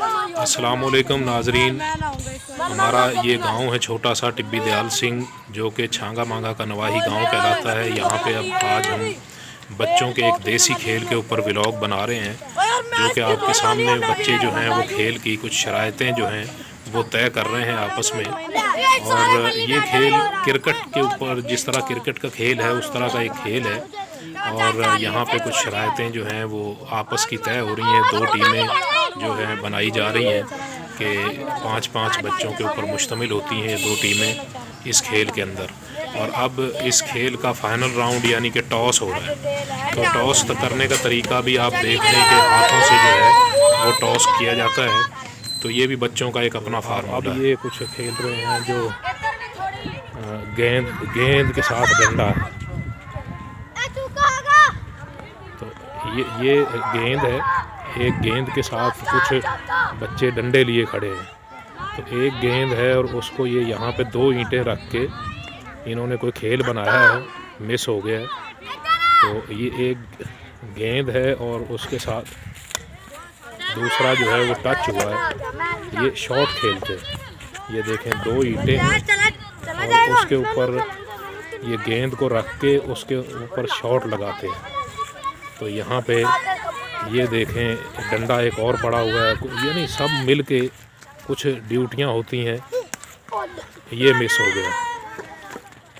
अस्सलामुअलैकुम नाजरीन, हमारा ये गांव है छोटा सा टिब्बी दयाल सिंह, जो कि छांगा मांगा का नवाही गांव कहलाता है। यहाँ पे अब आज हम बच्चों के एक देसी खेल के ऊपर व्लॉग बना रहे हैं, जो कि आपके सामने बच्चे जो हैं वो खेल की कुछ शरायतें जो हैं वो तय कर रहे हैं आपस में। और ये खेल क्रिकेट के ऊपर, जिस तरह क्रिकेट का खेल है उस तरह का एक खेल है। और यहाँ पे कुछ शरायतें जो हैं वो आपस की तय हो रही हैं। दो टीमें जो है बनाई जा रही हैं कि 5-5 बच्चों के ऊपर मुश्तमिल होती हैं ये दो टीमें इस खेल के अंदर। और अब इस खेल का फाइनल राउंड यानी कि टॉस हो रहा है। तो टॉस करने का तरीका भी आप देख लें कि हाथों से जो है वो टॉस किया जाता है। तो ये भी बच्चों का एक अपना फार्मूला है। ये कुछ खेल रहे हैं जो गेंद के साथ डंडा है। तो ये गेंद है, एक गेंद के साथ कुछ बच्चे डंडे लिए खड़े हैं। तो एक गेंद है और उसको ये यहाँ पे 2 ईंटें रख के इन्होंने कोई खेल बनाया है, मिस हो गया है। तो ये एक गेंद है और उसके साथ दूसरा जो है वो टच हुआ है। ये शॉट खेलते हैं। ये देखें 2 ईंटें हैं और उसके ऊपर ये गेंद को रख के उसके ऊपर शॉट लगाते हैं। तो यहाँ पे ये देखें डंडा एक और पड़ा हुआ है, यानी सब मिल के कुछ ड्यूटियाँ होती हैं। ये मिस हो गया।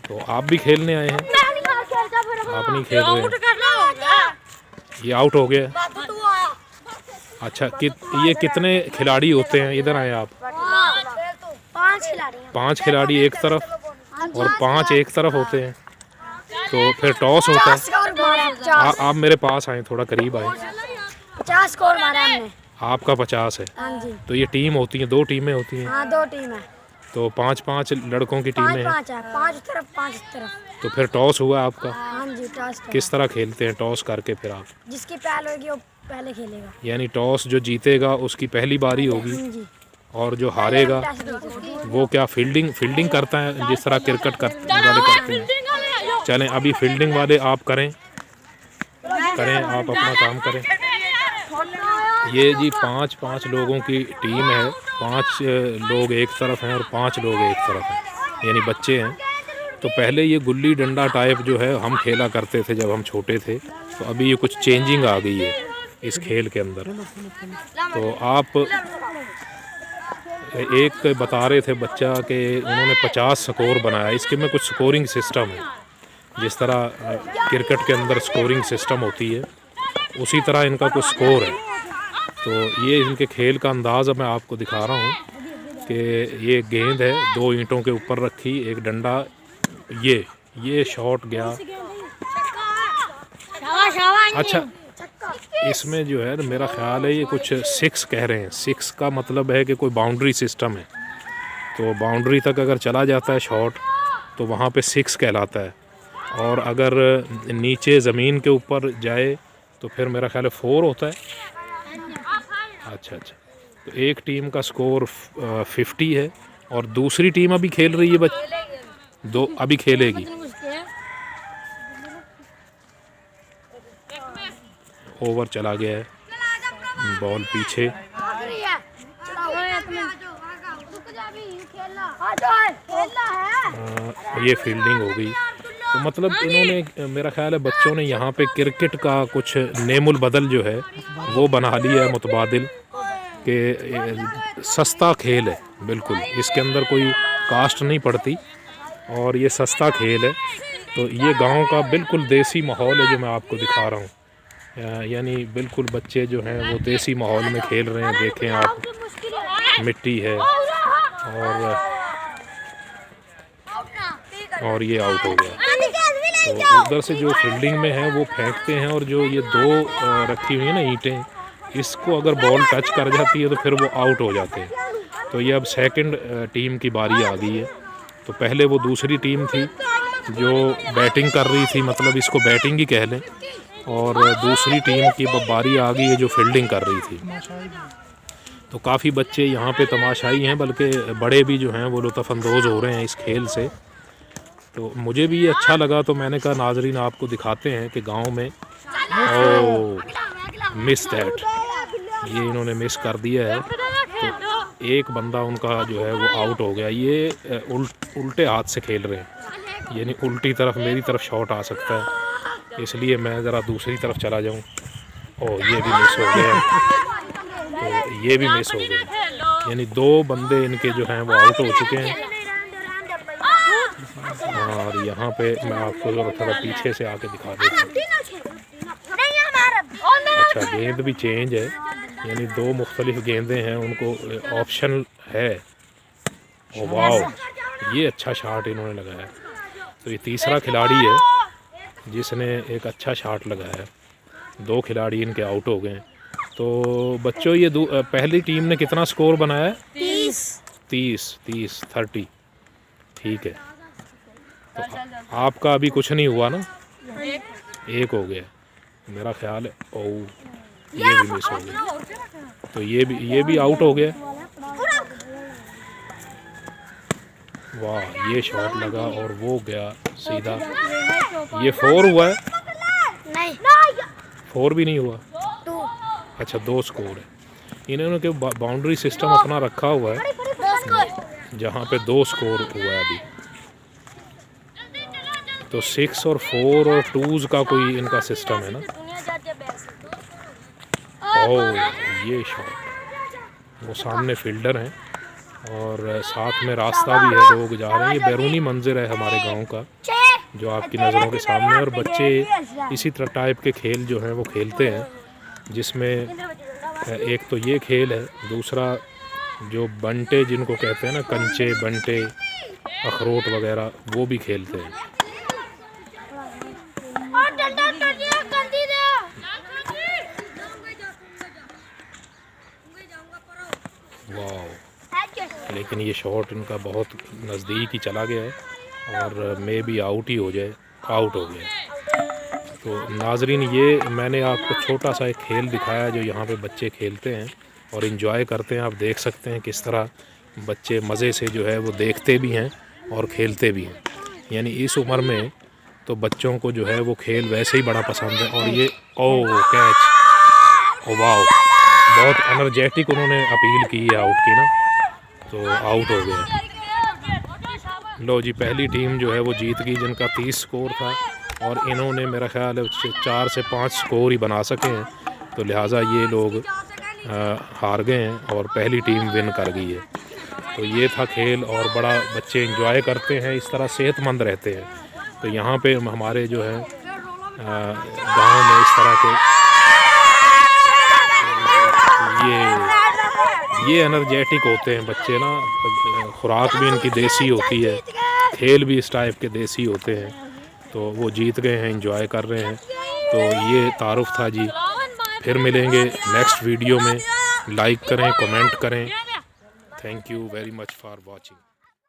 तो आप भी खेलने आए हैं, आप नहीं खेल रहे हैं, ये आउट हो गया। अच्छा, ये कितने खिलाड़ी होते हैं? इधर आए आप। 5 खिलाड़ी एक तरफ और 5 एक तरफ होते हैं। तो फिर टॉस होता है। आप मेरे पास आए, थोड़ा करीब आए। 50 स्कोर मारा हमने। आपका 50 है? हाँ जी। तो ये टीम होती है, 2 टीमें होती हैं? हाँ, 2 टीम है। तो 5-5 लड़कों की टीमें हैं? 5 तरफ 5 तरफ। तो फिर टॉस हुआ आपका? हाँ जी, टॉस। किस तरह खेलते हैं टॉस करके? फिर आप जिसकी पहल होगी वो पहले खेलेगा। यानी टॉस जो जीतेगा उसकी पहली बारी होगी और जो हारेगा वो क्या फील्डिंग करता है, जिस तरह क्रिकेट वाले करते हैं? चलें, अभी फील्डिंग वाले आप करें, आप अपना काम करें। ये जी 5-5 लोगों की टीम है। 5 लोग एक तरफ हैं और 5 लोग एक तरफ हैं, यानी बच्चे हैं। तो पहले ये गुल्ली डंडा टाइप जो है हम खेला करते थे जब हम छोटे थे। तो अभी ये कुछ चेंजिंग आ गई है इस खेल के अंदर। तो आप एक बता रहे थे बच्चा कि उन्होंने 50 स्कोर बनाया। इसके में कुछ स्कोरिंग सिस्टम है, जिस तरह क्रिकेट के अंदर स्कोरिंग सिस्टम होती है उसी तरह इनका कुछ स्कोर है। तो ये इनके खेल का अंदाज़ मैं आपको दिखा रहा हूँ कि ये गेंद है 2 ईंटों के ऊपर रखी, एक डंडा, ये शॉट गया। अच्छा, इसमें जो है मेरा ख्याल है ये कुछ 6 कह रहे हैं। 6 का मतलब है कि कोई बाउंड्री सिस्टम है। तो बाउंड्री तक अगर चला जाता है शॉट तो वहाँ पे 6 कहलाता है। और अगर नीचे ज़मीन के ऊपर जाए तो फिर मेरा ख्याल है 4 होता है। अच्छा, तो एक टीम का स्कोर 50 है और दूसरी टीम अभी खेल रही है। दो अभी खेलेगी। ओवर चला गया है, बॉल पीछे। ये फील्डिंग हो गई। तो मतलब इन्होंने, मेरा ख्याल है बच्चों ने यहाँ पे क्रिकेट का कुछ नेमुल बदल जो है वो बना लिया है, मुतबादिल के सस्ता खेल है बिल्कुल। इसके अंदर कोई कास्ट नहीं पड़ती और ये सस्ता खेल है। तो ये गांव का बिल्कुल देसी माहौल है जो मैं आपको दिखा रहा हूँ। यानी बिल्कुल बच्चे जो हैं वो देसी माहौल में खेल रहे हैं। देखें आप, मिट्टी है और ये आउट हो गया। तो उधर से जो फील्डिंग में है वो फेंकते हैं और जो ये 2 रखी हुई है ना ईंटें, इसको अगर बॉल टच कर जाती है तो फिर वो आउट हो जाते हैं। तो ये अब सेकंड टीम की बारी आ गई है। तो पहले वो दूसरी टीम थी जो बैटिंग कर रही थी, मतलब इसको बैटिंग ही कह लें, और दूसरी टीम की बारी आ गई है जो फील्डिंग कर रही थी। तो काफ़ी बच्चे यहाँ पे तमाशाई हैं, बल्कि बड़े भी जो हैं वो लुत्फ़अंदोज़ हो रहे हैं इस खेल से। तो मुझे भी ये अच्छा लगा, तो मैंने कहा नाजरीन आपको दिखाते हैं कि गांव में मिस दैट ये इन्होंने मिस कर दिया है, तो एक बंदा उनका जो है वो आउट हो गया। ये उल्टे हाथ से खेल रहे हैं, यानी उल्टी तरफ मेरी तरफ शॉट आ सकता है, इसलिए मैं ज़रा दूसरी तरफ चला जाऊं। ओह, ये भी मिस हो गया, तो ये भी मिस हो गया, यानी 2 बंदे इनके जो हैं वो आउट हो चुके हैं। और यहाँ पे मैं आपको ज़रा थोड़ा पीछे से आके दिखा देता हूँ। अच्छा, गेंद भी चेंज है, यानी 2 मुख्तलिफ गेंदें हैं, उनको ऑप्शन है। ओ वाह, ये अच्छा शॉट इन्होंने लगाया। तो ये तीसरा खिलाड़ी है जिसने एक अच्छा शॉट लगाया। 2 खिलाड़ी इनके आउट हो गए। तो बच्चों, ये पहली टीम ने कितना स्कोर बनाया है? 30 ठीक है। तो आपका अभी कुछ नहीं हुआ ना? 1 हो गया मेरा ख्याल है। ओह, ये भी मिस हो गया, तो ये भी आउट हो गया। वाह, ये शॉट लगा और वो गया सीधा। ये 4 हुआ है? नहीं, 4 भी नहीं हुआ। 2 अच्छा, 2 स्कोर है। इन्होंने के बाउंड्री सिस्टम अपना रखा हुआ है जहाँ पे 2 स्कोर हुआ है अभी। तो 6 और 4 और 2s का कोई इनका सिस्टम है ना। ओह, ये शॉट, वो सामने फील्डर हैं और साथ में रास्ता भी है, लोग जा रहे हैं। ये बैरूनी मंजर है हमारे गांव का जो आपकी नज़रों के सामने। और बच्चे इसी तरह टाइप के खेल जो हैं वो खेलते हैं, जिसमें एक तो ये खेल है, दूसरा जो बंटे जिनको कहते हैं ना, कंचे बंटे अखरोट वगैरह, वो भी खेलते हैं। वाह, लेकिन ये शॉट इनका बहुत नज़दीक ही चला गया है और मे भी आउट ही हो जाए, आउट हो गया। तो नाजरीन, ये मैंने आपको छोटा सा एक खेल दिखाया जो यहाँ पे बच्चे खेलते हैं और इन्जॉय करते हैं। आप देख सकते हैं किस तरह बच्चे मज़े से जो है वो देखते भी हैं और खेलते भी हैं। यानी इस उम्र में तो बच्चों को जो है वो खेल वैसे ही बड़ा पसंद है। और ये कैच, ओ वाह, बहुत एनर्जेटिक उन्होंने अपील की है आउट की ना, तो आउट हो गए। लो जी, पहली टीम जो है वो जीत गई जिनका 30 स्कोर था, और इन्होंने मेरा ख्याल है 4 से 5 स्कोर ही बना सके हैं, तो लिहाजा ये लोग हार गए हैं और पहली टीम विन कर गई है। तो ये था खेल, और बड़ा बच्चे एंजॉय करते हैं, इस तरह सेहतमंद रहते हैं। तो यहाँ पे हमारे जो है गांव में इस तरह के ये एनर्जेटिक होते हैं बच्चे ना, खुराक भी इनकी देसी होती है, खेल भी इस टाइप के देसी होते हैं। तो वो जीत गए हैं, एंजॉय कर रहे हैं। तो ये तारुफ था जी। फिर मिलेंगे नेक्स्ट वीडियो में। लाइक करें, कमेंट करें। Thank you very much for watching.